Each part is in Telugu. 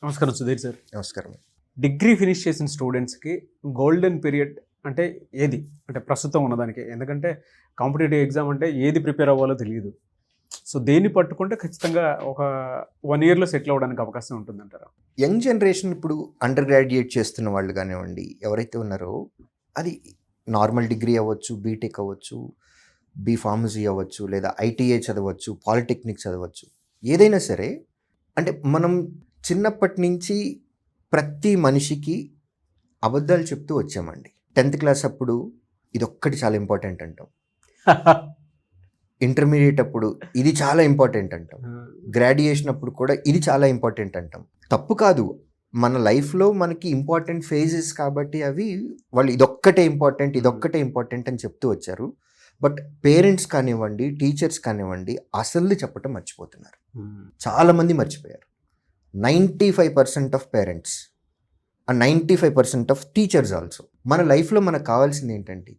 నమస్కారం సుధీర్ సార్. నమస్కారం. డిగ్రీ ఫినిష్ చేసిన స్టూడెంట్స్కి గోల్డెన్ పీరియడ్ అంటే ఏది? అంటే ప్రస్తుతం ఉన్నదానికి. ఎందుకంటే కాంపిటేటివ్ ఎగ్జామ్ అంటే ఏది ప్రిపేర్ అవ్వాలో తెలియదు. సో దేన్ని పట్టుకుంటే ఖచ్చితంగా ఒక 1 ఇయర్లో సెటిల్ అవ్వడానికి అవకాశం ఉంటుందంటారా? యంగ్ జనరేషన్ ఇప్పుడు అండర్ గ్రాడ్యుయేట్ చేస్తున్న వాళ్ళు కానివ్వండి, ఎవరైతే ఉన్నారో అది నార్మల్ డిగ్రీ అవ్వచ్చు, బీటెక్ అవ్వచ్చు, ఫార్మసీ అవ్వచ్చు, లేదా ఐటీఐ చదవచ్చు, పాలిటెక్నిక్ చదవచ్చు. ఏదైనా సరే అంటే మనం చిన్నప్పటి నుంచి ప్రతి మనిషికి అబద్ధాలు చెప్తూ వచ్చామండి. 10th క్లాస్ అప్పుడు ఇదొక్కటి చాలా ఇంపార్టెంట్ అంటాం, ఇంటర్మీడియట్ అప్పుడు ఇది చాలా ఇంపార్టెంట్ అంటాం, గ్రాడ్యుయేషన్ అప్పుడు కూడా ఇది చాలా ఇంపార్టెంట్ అంటాం. తప్పు కాదు, మన లైఫ్లో మనకి ఇంపార్టెంట్ ఫేజెస్ కాబట్టి అవి వాళ్ళు ఇదొక్కటే ఇంపార్టెంట్ అని చెప్తూ వచ్చారు. బట్ పేరెంట్స్ కానివ్వండి, టీచర్స్ కానివ్వండి అసలు చెప్పటం మర్చిపోతున్నారు. చాలామంది మర్చిపోయారు. 95% of parents and 95% of teachers also. మన లైఫ్లో మనకు కావాల్సింది ఏంటంటే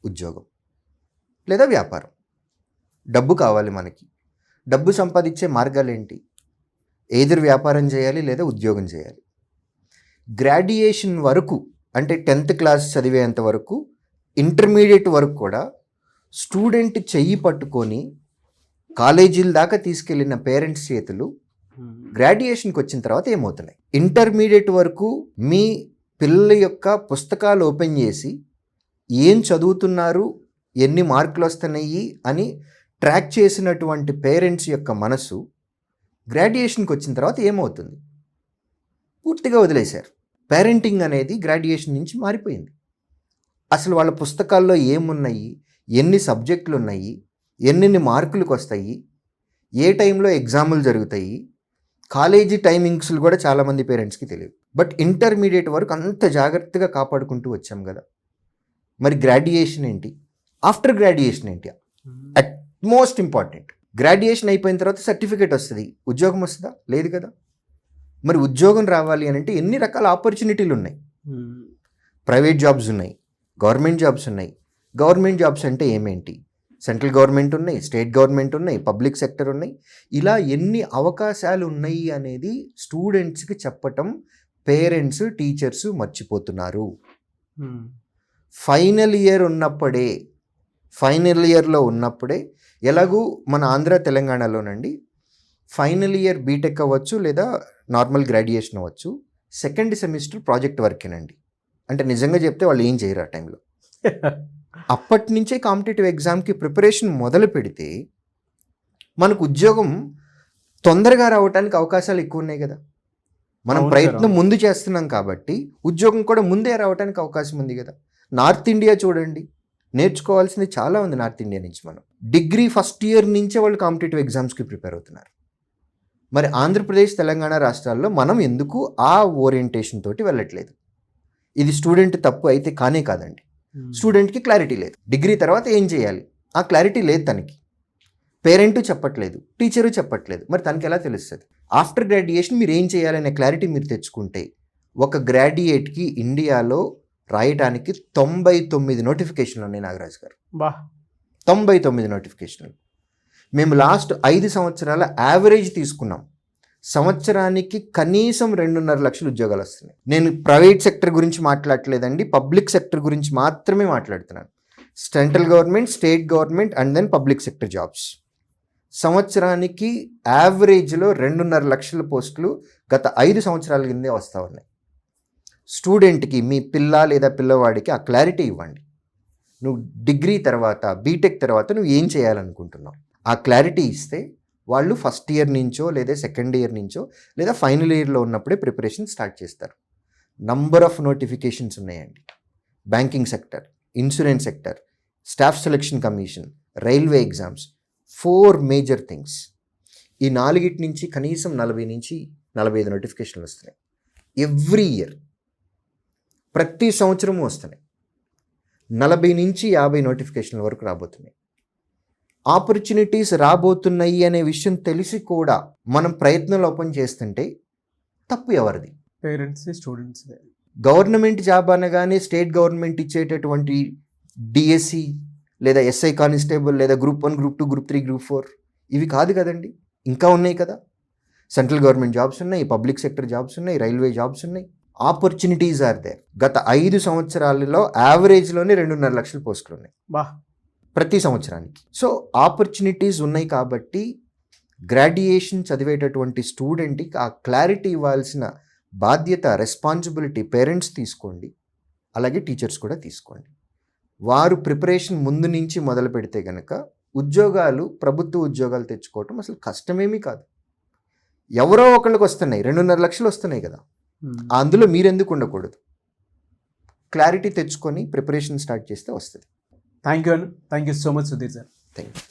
ఉద్యోగం లేదా వ్యాపారం. డబ్బు కావాలి మనకి. డబ్బు సంపాదించే మార్గాలు ఏంటి? ఏదర్ వ్యాపారం చేయాలి లేదా ఉద్యోగం చేయాలి. గ్రాడ్యుయేషన్ వరకు అంటే 10th క్లాస్ చదివేంత వరకు, ఇంటర్మీడియట్ వరకు కూడా స్టూడెంట్ చెయ్యి పట్టుకొని కాలేజీల దాకా తీసుకెళ్ళిన పేరెంట్స్ చేతులు గ్రాడ్యుయేషన్కి వచ్చిన తర్వాత ఏమవుతున్నాయి? ఇంటర్మీడియట్ వరకు మీ పిల్లల యొక్క పుస్తకాలు ఓపెన్ చేసి ఏం చదువుతున్నారు, ఎన్ని మార్కులు వస్తున్నాయి అని ట్రాక్ చేసినటువంటి పేరెంట్స్ యొక్క మనసు గ్రాడ్యుయేషన్కి వచ్చిన తర్వాత ఏమవుతుంది? పూర్తిగా వదిలేశారు. పేరెంటింగ్ అనేది గ్రాడ్యుయేషన్ నుంచి మారిపోయింది. అసలు వాళ్ళ పుస్తకాల్లో ఏమున్నాయి, ఎన్ని సబ్జెక్టులు ఉన్నాయి, ఎన్నెన్ని మార్కులకు వస్తాయి, ఏ టైంలో ఎగ్జాములు జరుగుతాయి, కాలేజీ టైమింగ్స్లు కూడా చాలామంది పేరెంట్స్కి తెలియదు. బట్ ఇంటర్మీడియట్ వరకు అంత జాగ్రత్తగా కాపాడుకుంటూ వచ్చాం కదా. మరి గ్రాడ్యుయేషన్ ఏంటి? ఆఫ్టర్ గ్రాడ్యుయేషన్ ఏంటి? At most important. గ్రాడ్యుయేషన్ అయిపోయిన తర్వాత సర్టిఫికేట్ వస్తుంది, ఉద్యోగం వస్తుందా? లేదు కదా. మరి ఉద్యోగం రావాలి అని అంటే ఎన్ని రకాల ఆపర్చునిటీలు ఉన్నాయి. ప్రైవేట్ జాబ్స్ ఉన్నాయి, గవర్నమెంట్ జాబ్స్ ఉన్నాయి. గవర్నమెంట్ జాబ్స్ అంటే ఏమేంటి? సెంట్రల్ గవర్నమెంట్ ఉన్నాయి, స్టేట్ గవర్నమెంట్ ఉన్నాయి, పబ్లిక్ సెక్టర్ ఉన్నాయి. ఇలా ఎన్ని అవకాశాలు ఉన్నాయి అనేది స్టూడెంట్స్కి చెప్పటం పేరెంట్స్, టీచర్స్ మర్చిపోతున్నారు. ఫైనల్ ఇయర్లో ఉన్నప్పుడే ఎలాగూ మన ఆంధ్ర తెలంగాణలోనండి ఫైనల్ ఇయర్ బీటెక్ అవ్వచ్చు లేదా నార్మల్ గ్రాడ్యుయేషన్ అవ్వచ్చు, 2nd సెమిస్టర్ ప్రాజెక్ట్ వర్కేనండి. అంటే నిజంగా చెప్తే వాళ్ళు ఏం చేయరు ఆ టైంలో. అప్పటి నుంచే కాంపిటేటివ్ ఎగ్జామ్కి ప్రిపరేషన్ మొదలు పెడితే మనకు ఉద్యోగం తొందరగా రావడానికి అవకాశాలు ఎక్కువ ఉన్నాయి కదా. మనం ప్రయత్నం ముందు చేస్తున్నాం కాబట్టి ఉద్యోగం కూడా ముందే రావడానికి అవకాశం ఉంది కదా. నార్త్ ఇండియా చూడండి, నేర్చుకోవాల్సింది చాలా ఉంది నార్త్ ఇండియా నుంచి. మనం డిగ్రీ ఫస్ట్ ఇయర్ నుంచే వాళ్ళు కాంపిటేటివ్ ఎగ్జామ్స్కి ప్రిపేర్ అవుతున్నారు. మరి ఆంధ్రప్రదేశ్, తెలంగాణ రాష్ట్రాల్లో మనం ఎందుకు ఆ ఓరియంటేషన్ తోటి వెళ్ళట్లేదు? ఇది స్టూడెంట్ తప్పు అయితే కానే కాదండి. స్టూడెంట్కి క్లారిటీ లేదు. డిగ్రీ తర్వాత ఏం చేయాలి ఆ క్లారిటీ లేదు తనకి. పేరెంటు చెప్పట్లేదు, టీచరు చెప్పట్లేదు. మరి తనకి ఎలా తెలుస్తుంది? ఆఫ్టర్ గ్రాడ్యుయేషన్ మీరు ఏం చేయాలనే క్లారిటీ మీరు తెచ్చుకుంటే, ఒక గ్రాడ్యుయేట్కి ఇండియాలో రాయడానికి 99 నోటిఫికేషన్లు ఉన్నాయి నాగరాజు గారు. 99 నోటిఫికేషన్లు. మేము లాస్ట్ 5 సంవత్సరాల యావరేజ్ తీసుకున్నాం. సంవత్సరానికి కనీసం 2.5 లక్షల ఉద్యోగాలు వస్తున్నాయి. నేను ప్రైవేట్ సెక్టర్ గురించి మాట్లాడలేదండి, పబ్లిక్ సెక్టర్ గురించి మాత్రమే మాట్లాడుతున్నాను. Central government, state government and then public sector jobs. సంవత్సరానికి యావరేజ్లో 2.5 లక్షల పోస్టులు గత 5 సంవత్సరాల కిందే వస్తూ ఉన్నాయి. స్టూడెంట్కి, మీ పిల్ల లేదా పిల్లవాడికి ఆ క్లారిటీ ఇవ్వండి. నువ్వు డిగ్రీ తర్వాత, బీటెక్ తర్వాత నువ్వు ఏం చేయాలనుకుంటున్నావు ఆ క్లారిటీ ఇస్తే వాళ్ళు ఫస్ట్ ఇయర్ నుంచో లేదా 2nd ఇయర్ నుంచో లేదా ఫైనల్ ఇయర్లో ఉన్నప్పుడే ప్రిపరేషన్ స్టార్ట్ చేస్తారు. నంబర్ ఆఫ్ నోటిఫికేషన్స్ ఉన్నాయండి. Banking sector, insurance sector, staff selection commission, railway exams, 4 major things. ఈ 4 నుంచి కనీసం 40 నుంచి 45 నోటిఫికేషన్లు వస్తున్నాయి ఎవ్రీ ఇయర్. ప్రతి సంవత్సరము వస్తున్నాయి. 40 నుంచి 50 నోటిఫికేషన్ల వరకు రాబోతున్నాయి. ఆపర్చునిటీస్ రాబోతున్నాయి అనే విషయం తెలిసి కూడా మనం ప్రయత్నం లోపం చేస్తుంటే తప్పు ఎవరిది? Parents, students. గవర్నమెంట్ జాబ్ అనగానే స్టేట్ గవర్నమెంట్ ఇచ్చేటటువంటి డిఎస్సి లేదా ఎస్ఐ కానిస్టేబుల్ లేదా గ్రూప్ 1, గ్రూప్ 2, గ్రూప్ 3, గ్రూప్ 4 ఇవి కాదు కదండి, ఇంకా ఉన్నాయి కదా. సెంట్రల్ గవర్నమెంట్ జాబ్స్ ఉన్నాయి, పబ్లిక్ సెక్టర్ జాబ్స్ ఉన్నాయి, రైల్వే జాబ్స్ ఉన్నాయి. Opportunities are there. గత 5 సంవత్సరాలలో యావరేజ్లోనే 2.5 లక్షల పోస్టులు ఉన్నాయి బా ప్రతి సంవత్సరానికి. సో ఆపర్చునిటీస్ ఉన్నాయి కాబట్టి గ్రాడ్యుయేషన్ చదివేటటువంటి స్టూడెంట్కి ఆ క్లారిటీ ఇవ్వాల్సిన బాధ్యత, రెస్పాన్సిబిలిటీ పేరెంట్స్ తీసుకోండి, అలాగే టీచర్స్ కూడా తీసుకోండి. వారు ప్రిపరేషన్ ముందు నుంచి మొదలు పెడితే కనుక ఉద్యోగాలు, ప్రభుత్వ ఉద్యోగాలు తెచ్చుకోవటం అసలు కష్టమేమీ కాదు. ఎవరో ఒకళ్ళకి వస్తున్నాయి, 2.5 లక్షలు వస్తున్నాయి కదా, అందులో మీరెందుకు ఉండకూడదు? క్లారిటీ తెచ్చుకొని ప్రిపరేషన్ స్టార్ట్ చేస్తే వస్తుంది. Thank you so much Sudheer sir. Thank you.